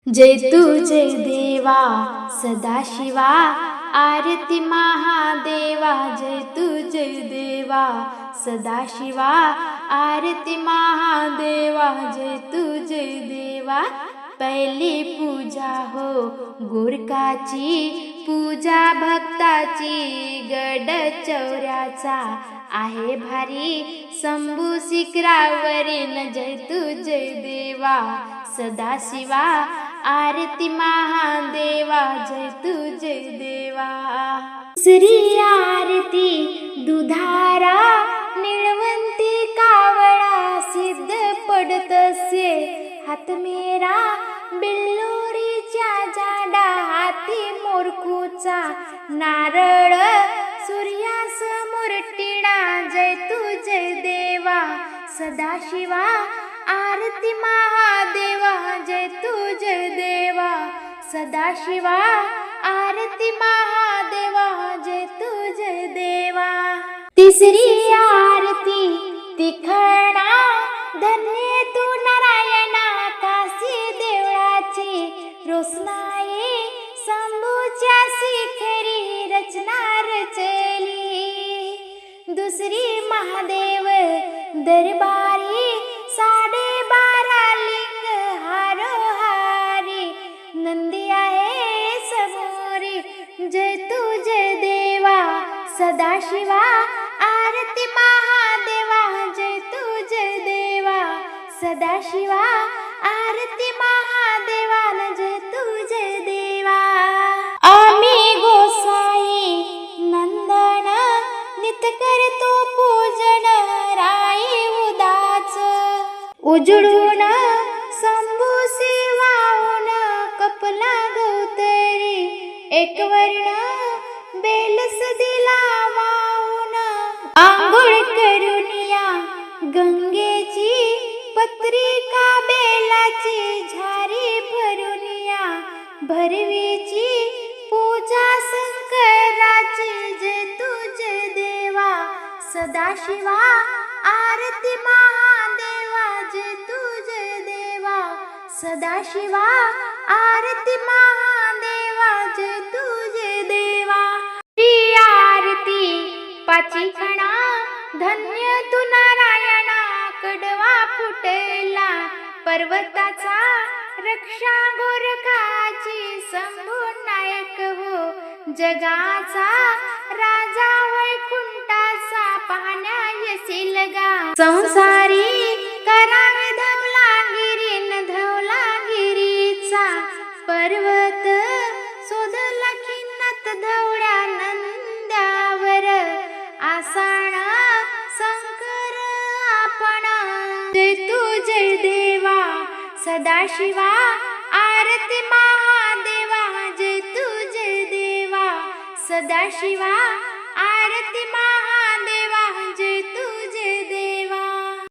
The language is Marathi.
जय तू जय देवा सदाशिवा, आरती महादेवा। जय तू जय देवा सदाशिवा, आरती महादेवा। जय तू जय देवा। पहिली पूजा हो गोरखाची, पूजा भक्ताची, गड चौऱ्याचा आहे भारी, शंभू शिखरावरील। जय तू जय देवा सदाशिवा, आरती महादेवा। जय तू जय देवा। श्री आरती दुधारा, निळवंती कावळा, सिद्ध पडतसे हात मेरा, बिल्लोरीच्या जाडा हाती मोरकूचा नारळ, सूर्यासमोर टिळा। जय तू जय देवा सदाशिवा, आरती महादेवा। जय तू जय देवा सदाशिवा, आरती महादेवा। जय तू जय देवा। तिसरी आरती तिखणा, धन्य तू नारायणा, काशी देवळाची रोषणाई, शंभूच्या शिखरी रचना रचली। दुसरी महादेव दरबारी, 12.5 लिंग हारोहारी, नंदी आहे समोरी। जय तू जय देवा सदाशिवा, आरती महादेवा। जय तू जय देवा सदाशिवा, आरती महादेवा। जय तू जय देवा। आम्ही गोसाई नंदन, नित करतो पूजन, राई उदाच उजळून, शंभू सेवाऊन, कपला गौतरी एक वर्ण, बेलस दिला वाहून। आंघोळ करुनिया गंगेची, पत्रिका बेलाची, झारी भरुनिया भरवीची, पूजा शंकराची। जय तू जय देवा सदाशिवा, आरती महादेवा। जय तू जय देवा सदाशिवा, आरती महादेवा। जय तू जय देवा। श्री आरती पाची कणा, धन्य तू नारायणा, कडवा फुटला पर्वताचा, रक्षा गोरखाची, शंभू नायक हो जगाचा, राजा वैकुंठाचा, पाहण्या येशील गा। संसारी करावे धवलागिरी, धवलागिरीचा पर्वत, शोधला खिन्नत धवळ्या नंद्यावर, आषाढ शंकर आपण। जय तू जय देवा सदाशिवा, आरती महादेवा। जय तू जय देवा सदाशिवा, आरती महादेवा।